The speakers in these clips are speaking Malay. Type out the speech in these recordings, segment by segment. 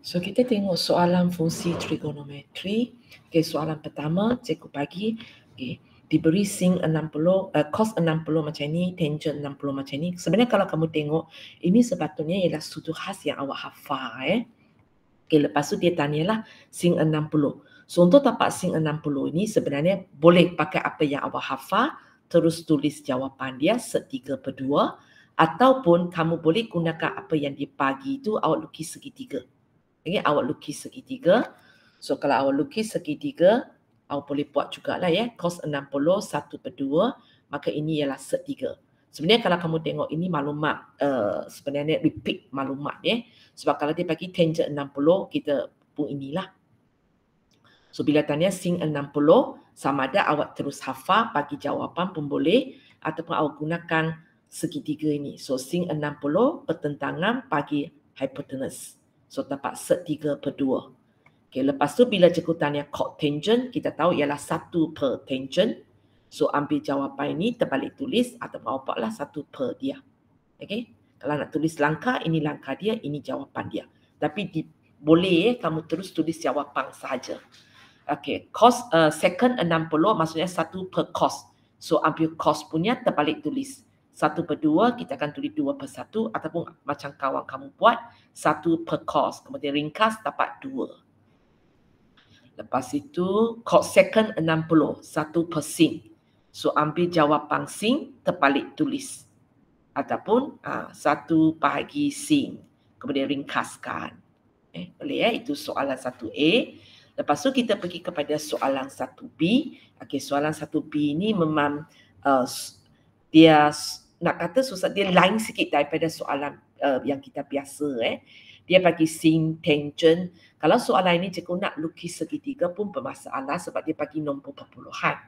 So kita tengok soalan fungsi trigonometri. Okay, soalan pertama cikgu bagi diberi sin 60, cos 60 macam ni, tangent 60 macam ni. Sebenarnya kalau kamu tengok, ini sepatutnya ialah sudut khas yang awak hafal. Okay, lepas tu dia tanyalah sin 60. So untuk dapat sin 60 ni sebenarnya boleh pakai apa yang awak hafal, terus tulis jawapan dia se3/2, ataupun kamu boleh gunakan apa yang dia bagi tu, awak lukis segitiga. Okay, awak lukis segitiga. So kalau awak lukis segitiga, awak boleh buat jugalah cos 60 1/2, maka ini ialah se3. Sebenarnya kalau kamu tengok ini maklumat sebenarnya repeat maklumat sebab kalau dia bagi tangent 60, kita pun inilah. So bila tanya sin 60, sama ada awak terus hafal bagi jawapan pun boleh, ataupun awak gunakan segitiga ini. So sin 60 pertentangan bagi hypotenuse. So dapat se3/2. Okay, lepas tu bila cikgu tanya cotangent, kita tahu ialah 1/tangent. So ambil jawapan ini, terbalik tulis ataupun awak buatlah 1/, dia. Okay, kalau nak tulis langkah, ini langkah dia, ini jawapan dia. Tapi boleh kamu terus tulis jawapan sahaja. Okay, cos second 60 maksudnya 1/cos. So ambil cos punya, terbalik tulis 1/2, kita akan tulis 2/1, ataupun macam kawan kamu buat 1/cos, kemudian ringkas dapat 2. Lepas itu cos second 60 1/sin. So ambil jawapan sin, terbalik tulis ataupun 1/sin, kemudian ringkaskan. Boleh itu soalan 1A. Lepas tu kita pergi kepada soalan 1B. Okey, soalan 1B ni memang dia nak kata susah, dia lain sikit daripada soalan yang kita biasa. Dia bagi sin, tangent. Kalau soalan ini cikgu nak lukis segitiga pun bermasalah sebab dia bagi nombor perpuluhan.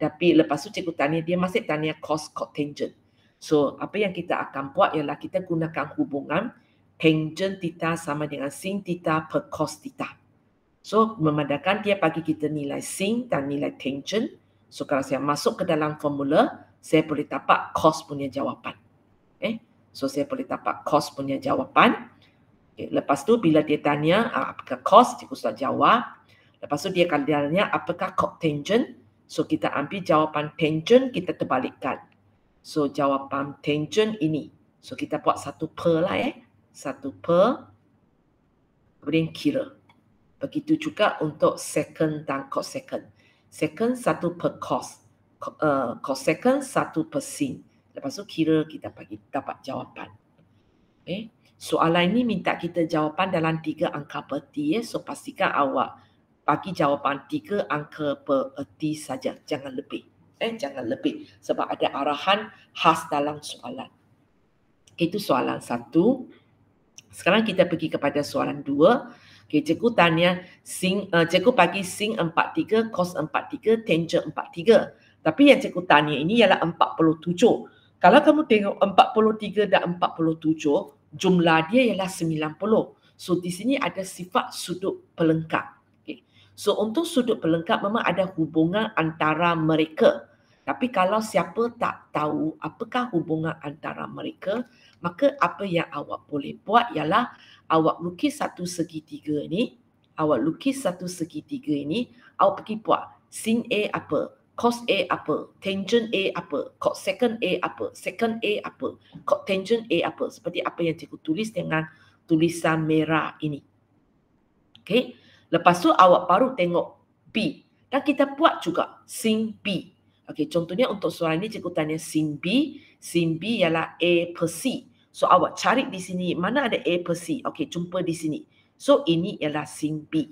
Tapi lepas tu cikgu tanya, dia masih tanya cos, cotangent. So apa yang kita akan buat ialah kita gunakan hubungan tangent theta sama dengan sin theta per cos theta. So memandangkan dia bagi kita nilai sin dan nilai tangent. So kalau saya masuk ke dalam formula, saya boleh dapat cos punya jawapan. So saya boleh dapat cos punya jawapan. Lepas tu bila dia tanya apakah cos, cikgu sudah jawab. Lepas tu dia akan tanya apakah cotangent. So kita ambil jawapan tangent, kita terbalikkan. So jawapan tangent ini. So kita buat 1/, lah 1/, kemudian kira. Begitu juga untuk second dan cosecond. Second 1/cos. Cosecond 1/sin. Lepas tu kira, kita bagi dapat jawapan. Soalan ini minta kita jawapan dalam 3 angka perti. So pastikan awak bagi jawapan 3 angka perti saja. Jangan lebih. Jangan lebih. Sebab ada arahan khas dalam soalan. Itu soalan 1. Sekarang kita pergi kepada soalan 2. Okay, cikgu tanya, cikgu bagi sin 43, cos 43, tangent 43. Tapi yang cikgu tanya ini ialah 47. Kalau kamu tengok 43 dan 47, jumlah dia ialah 90. So di sini ada sifat sudut pelengkap. Okay. So untuk sudut pelengkap memang ada hubungan antara mereka. Tapi kalau siapa tak tahu apakah hubungan antara mereka, maka apa yang awak boleh buat ialah awak lukis satu segitiga ini, awak pergi buat sin A apa, cos A apa, tangent A apa, cosecant A apa, secant A apa, cotangent A apa, seperti apa yang cikgu tulis dengan tulisan merah ini. Okey, lepas tu awak baru tengok B, dan kita buat juga sin B. Okey, contohnya untuk soalan ini cikgu tanya sin B ialah A per C. So awak cari di sini, mana ada A per C? Okey, jumpa di sini. So ini ialah sin B.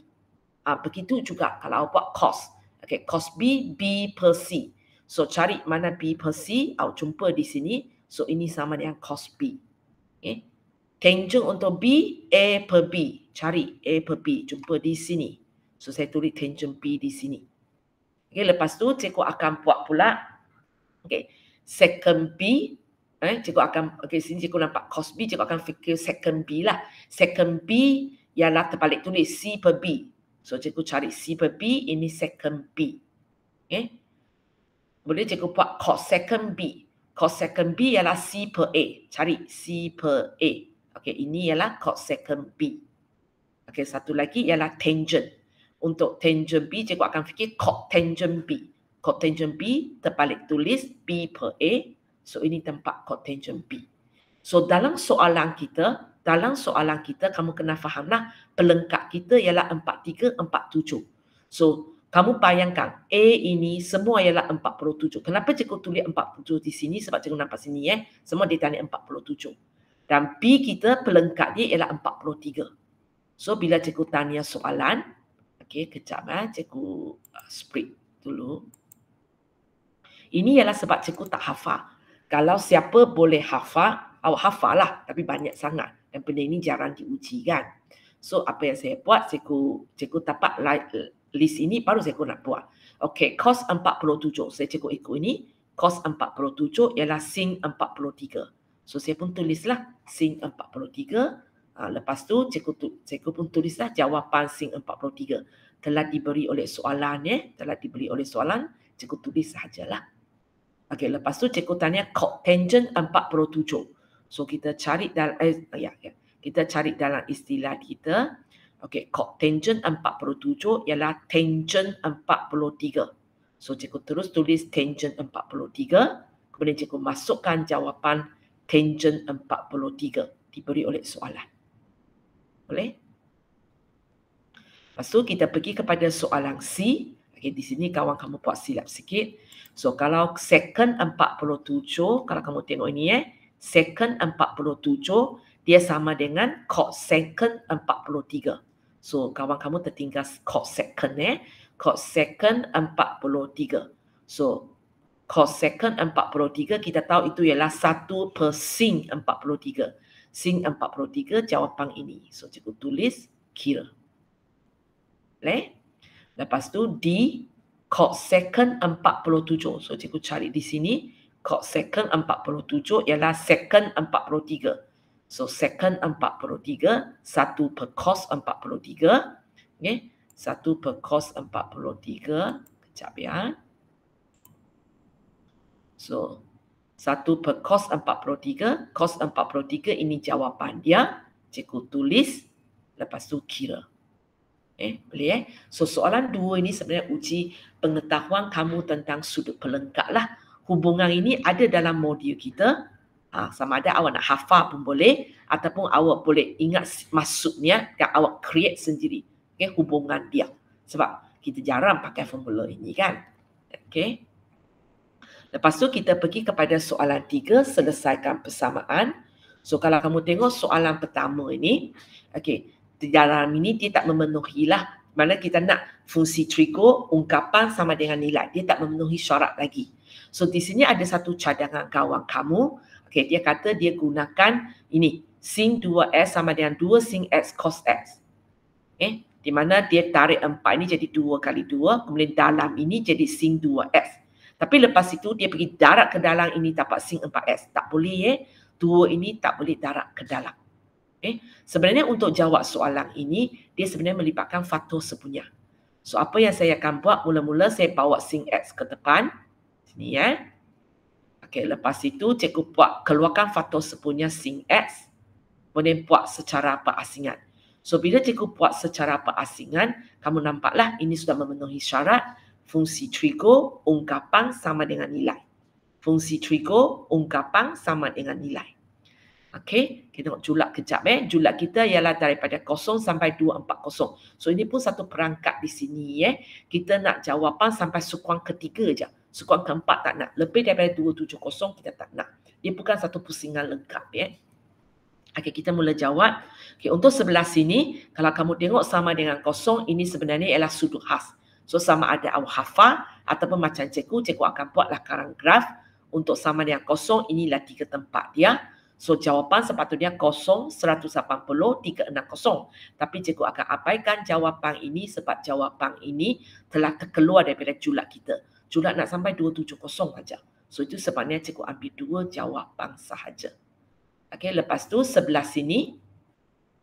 Begitu juga kalau awak buat cos. Okey, cos B, B per C. So cari mana B per C, awak jumpa di sini. So ini sama dengan cos B. Okay. Tangent untuk B, A per B. Cari A per B, jumpa di sini. So saya tulis tangent B di sini. Okay, lepas tu cikgu akan buat pula. Okay, secant B. Cikgu akan, sini cikgu nampak cos B, cikgu akan fikir secant B lah. Secant B ialah terbalik tulis C per B. So cikgu cari C per B, ini secant B. Boleh cikgu buat cosecant B. Cosecant B ialah C per A. Cari C per A. Ini ialah cosecant B. Okey, satu lagi ialah tangent. Untuk tangent B, cikgu akan fikir cotangent B. Cotangent B terbalik tulis B per A. So ini tempat cotangent B. So dalam soalan kita kamu kena fahamlah pelengkap kita ialah 43, 47. So kamu bayangkan A ini semua ialah 47. Kenapa cikgu tulis 47 di sini? Sebab cikgu nampak sini semua dia tanya 47. Dan B kita pelengkap dia ialah 43. So bila cikgu tanya soalan, okey, kejap cikgu split dulu. Ini ialah sebab cikgu tak hafal. Kalau siapa boleh hafal, awak hafal lah, tapi banyak sangat. Dan benda ini jarang diuji kan. So apa yang saya buat, cikgu dapat list ini baru cikgu nak buat. Okey, cos 47. Saya cikgu ikut ini. Cos 47 ialah sin 43. So saya pun tulislah sin 43. Lepas tu cikgu pun tulislah jawapan sin 43. Telah diberi oleh soalan cikgu tulis sahajalah. Okey, lepas tu cikgu tanya cotangent 47. So kita cari dalam kita cari dalam istilah kita. Okey, cotangent 47 ialah tangent 43. So cikgu terus tulis tangent 43, kemudian cikgu masukkan jawapan tangent 43 diberi oleh soalan. Boleh? Lepas tu kita pergi kepada soalan C. Okey, di sini kawan kamu buat silap sikit. So kalau second 47, kalau kamu tengok ini second 47 dia sama dengan cos second 43. So kawan kamu tertinggal cos second cos second 43. So cos second 43 kita tahu itu ialah 1 per sin 43. Sin 43 jawapan ini. So cikgu tulis kira. Boleh? Lepas tu D cos second 47. So cikgu cari di sini cos second 47 ialah second 43. So second 43 1 per cos 43. Okey, 1 per cos 43. Kejap ya. So 1 per cos 43. Cos 43 ini jawapan dia. Cikgu tulis. Lepas tu kira. Boleh So soalan 2 ini sebenarnya uji pengetahuan kamu tentang sudut pelengkap lah. Hubungan ini ada dalam modul kita. Sama ada awak nak hafal pun boleh, ataupun awak boleh ingat maksudnya dan awak create sendiri. Hubungan dia. Sebab kita jarang pakai formula ini kan. Okay. Lepas tu kita pergi kepada soalan 3, selesaikan persamaan. So kalau kamu tengok soalan pertama ini, okay, di dalam ini dia tak memenuhi lah. Mana kita nak fungsi trigo, ungkapan sama dengan nilai. Dia tak memenuhi syarat lagi. So di sini ada satu cadangan kawan kamu. Okay, dia kata dia gunakan ini. Sin 2S sama dengan 2 sin X cos X. Di mana dia tarik 4 ini jadi 2 kali 2. Kemudian dalam ini jadi sin 2X. Tapi lepas itu dia pergi darat ke dalam ini dapat sin 4X. Tak boleh 2 ini tak boleh darat ke dalam. Sebenarnya untuk jawab soalan ini, dia sebenarnya melibatkan faktor sepunya. So apa yang saya akan buat, mula-mula saya bawa sin X ke depan. Sini Okey, lepas itu cikgu buat keluarkan faktor sepunya sin X. Kemudian buat secara perasingan. So bila cikgu buat secara perasingan, kamu nampaklah ini sudah memenuhi syarat. Fungsi trigo, ungkapan sama dengan nilai. Fungsi trigo, ungkapan sama dengan nilai. Okey, kita tengok julak kejap. Julak kita ialah daripada 0 sampai 240. So ini pun satu perangkat di sini. Kita nak jawapan sampai sukuan ketiga je. Sukuan keempat tak nak. Lebih daripada 270 kita tak nak. Dia bukan satu pusingan lengkap. Okey, kita mula jawab. Okey, untuk sebelah sini, kalau kamu tengok sama dengan 0, ini sebenarnya ialah sudut khas. So sama ada awak hafal ataupun macam cikgu akan buat lakaran graf. Untuk sama dengan 0, inilah 3 tempat dia. So jawapan sepatutnya 0, 180, 360. Tapi cikgu akan abaikan jawapan ini sebab jawapan ini telah terkeluar daripada julak kita. Julak nak sampai 270 saja. So itu sebabnya cikgu ambil 2 jawapan sahaja. Okey, lepas tu sebelah sini,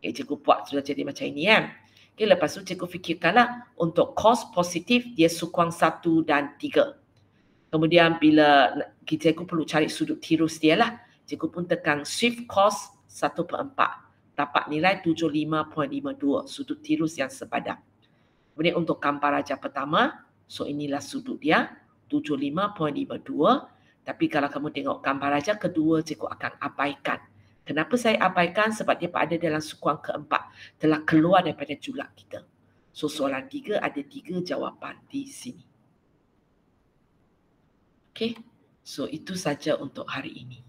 cikgu buat sudah jadi macam ini Okey, lepas tu cikgu fikirkanlah untuk cos positif dia sukuan 1 dan 3. Kemudian bila cikgu perlu cari sudut tirus dia lah. Cikgu pun tekan shift cos 1/4. dapat nilai 75.52, sudut tirus yang sepadan. Kemudian untuk gambar raja pertama, so inilah sudut dia, 75.52. Tapi kalau kamu tengok gambar raja kedua, cikgu akan abaikan. Kenapa saya abaikan? Sebab dia berada dalam sukuan keempat, telah keluar daripada julak kita. So soalan 3 ada 3 jawapan di sini. Okey, so itu saja untuk hari ini.